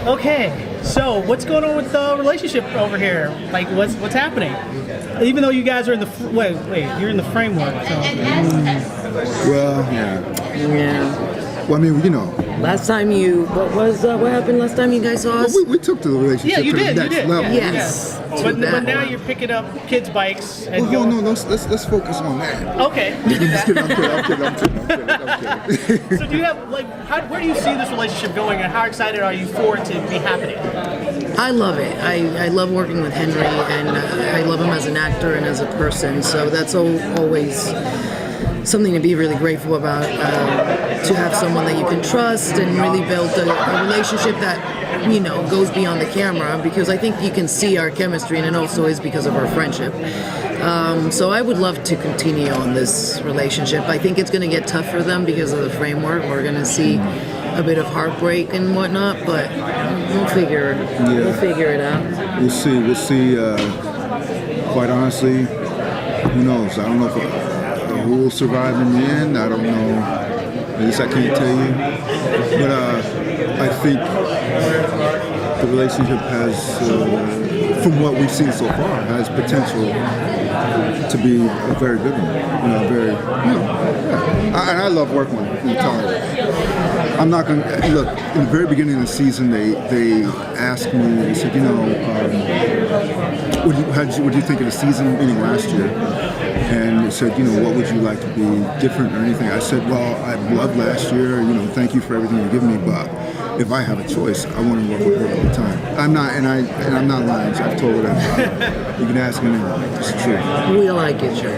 Okay, so what's going on with the relationship over here? Like, what's happening? Even though you guys are in the wait, you're in the framework. So. Well, yeah. Yeah. Well, I mean, you know. Last time what happened last time you guys saw us? Well, we took the relationship to the next level. Yes. But now you're picking up kids' bikes and well, no, let's focus on that. Okay. I'm kidding. So do you have, like, where do you see this relationship going, and how excited are you for it to be happening? I love it. I love working with Henry, and I love him as an actor and as a person, so that's always something to be really grateful about, to have someone that you can trust and really build a relationship that, you know, goes beyond the camera, because I think you can see our chemistry, and it also is because of our friendship. So I would love to continue on this relationship. I think it's going to get tough for them because of the framework. We're going to see a bit of heartbreak and whatnot, but we'll figure it out. We'll see. Quite honestly, who knows? I don't know who will survive in the end. I don't know. At least I can't tell you. But I think the relationship has, from what we've seen so far, has potential to be a very good one. You know, and I love working with Natalia. I'm not going to look. In the very beginning of the season, they asked me. They said, you know, what do you think of the season, meaning last year? And they said, you know, what would you like to be different or anything? I said, well, I loved last year. You know, thank you for everything you've given me, but if I have a choice, I want to work with her all the time. I'm not, and I'm not lying. So I've told her that. You can ask anyone. It's true. We like each other.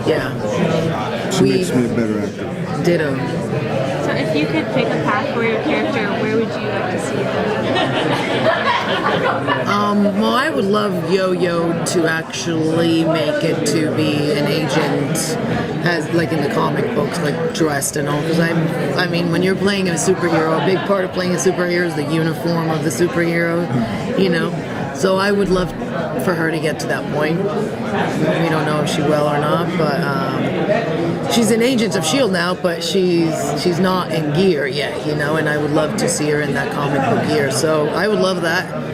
Yeah. She makes me a better actor. Ditto. So if you could pick a path for your character, where would you like to see them? Well, I would love Yo-Yo to actually make it to be an agent, as like in the comic books, like dressed and all. Because I mean, when you're playing a superhero, a big part of playing a superhero is the uniform of the superhero, you know. So I would love for her to get to that point. We don't know if she will or not, but she's an agent of S.H.I.E.L.D. now, but she's not in gear yet, you know, and I would love to see her in that comic book gear. So I would love that.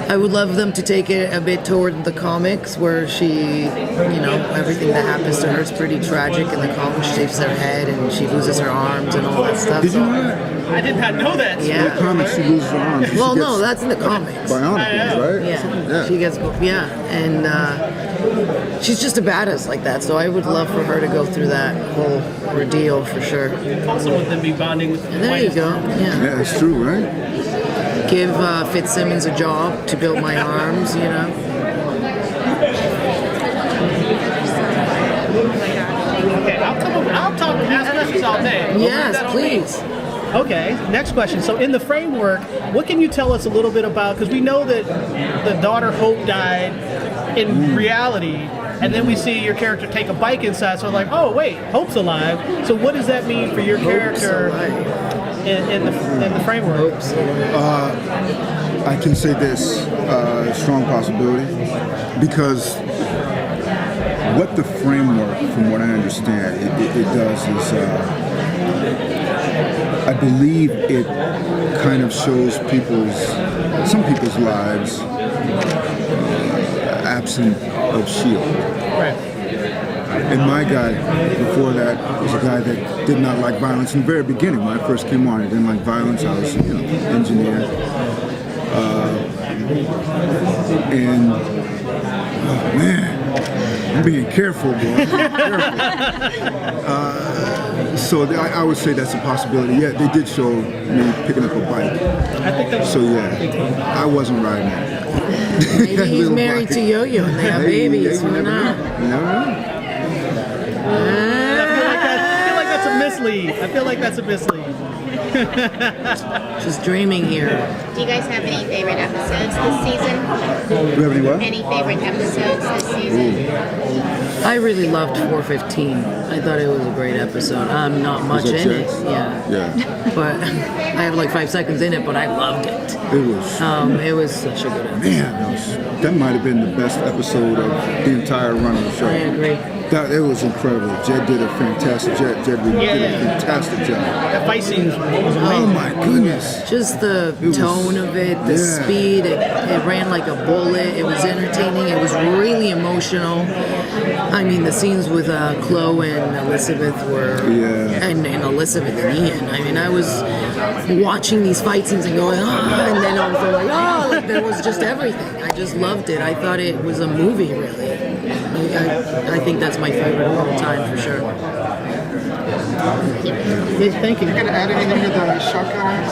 I would love them to take it a bit toward the comics, where she, you know, everything that happens to her is pretty tragic in the comics. She shapes her head and she loses her arms and all that stuff. Did you know that? I did not know that. Yeah. In the comics, she loses her arms. Well, no, that's in the comics. Bionic ones, right? Yeah. She gets, and she's just a badass like that. So I would love for her to go through that whole ordeal for sure. Also, with them be bonding with. And there you go. Yeah, it's true, right? Give Simmons a job to build my arms, you know. Okay, I'll talk and ask questions all day. Yes, please. Okay, next question. So in the framework, what can you tell us a little bit about, because we know that the daughter Hope died in reality, and then we see your character take a bike inside, so like, oh wait, Hope's alive. So what does that mean for your character in the framework? I can say this, strong possibility, because what the framework, from what I understand, it does is, I believe it kind of shows some people's lives absent of S.H.I.E.L.D. Right. And my guy before that was a guy that did not like violence in the very beginning. When I first came on, I didn't like violence. I was, you know, engineer. And oh man, I'm being careful, boy. So I would say that's a possibility. Yeah, they did show me picking up a bike. I think that's so. Yeah, I wasn't riding it. Maybe he's married to Yo-Yo and they have babies. Who knows? You never know. I feel like that's a mislead. Just dreaming here. Do you guys have any favorite episodes this season? Do you have any what? Any favorite episodes this season? I really loved 415. I thought it was a great episode. I'm not much that in it, Jets? yeah. But I have like 5 seconds in it, but I loved it. It It was was, such a good episode. man, that might have been the best episode of the entire run of the show. I agree. It was incredible. Jed did a fantastic. Jed did a fantastic job. That fight scene was Oh amazing. my goodness! Just the was- tone of it, the yeah. speed, it ran like a bullet. It was entertaining. It was really emotional. I mean, the scenes with Chloe and Elizabeth were, and Elizabeth and Ian. I mean, I was watching these fight scenes and going, and then also like there was just everything. I just loved it. I thought it was a movie, really. I think that's my favorite of all time for sure. Yes, thank you. You gonna add anything to the shotguns?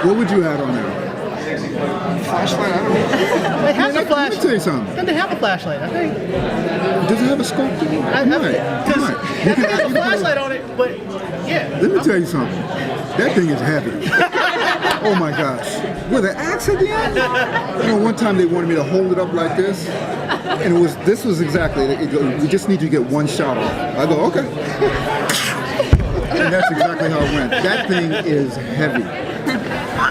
What would you add on there? Flashlight? I don't know. It has a Let me flash. tell you something. Doesn't it have a flashlight? I think. Does it have a scope to it? I have because it has a flashlight on it, but yeah. Let me tell you something. That thing is heavy. Oh my gosh. With an axe at the end? You know, one time they wanted me to hold it up like this, and this was exactly it. We just need you to get one shot off. I go, okay. And that's exactly how it went. That thing is heavy.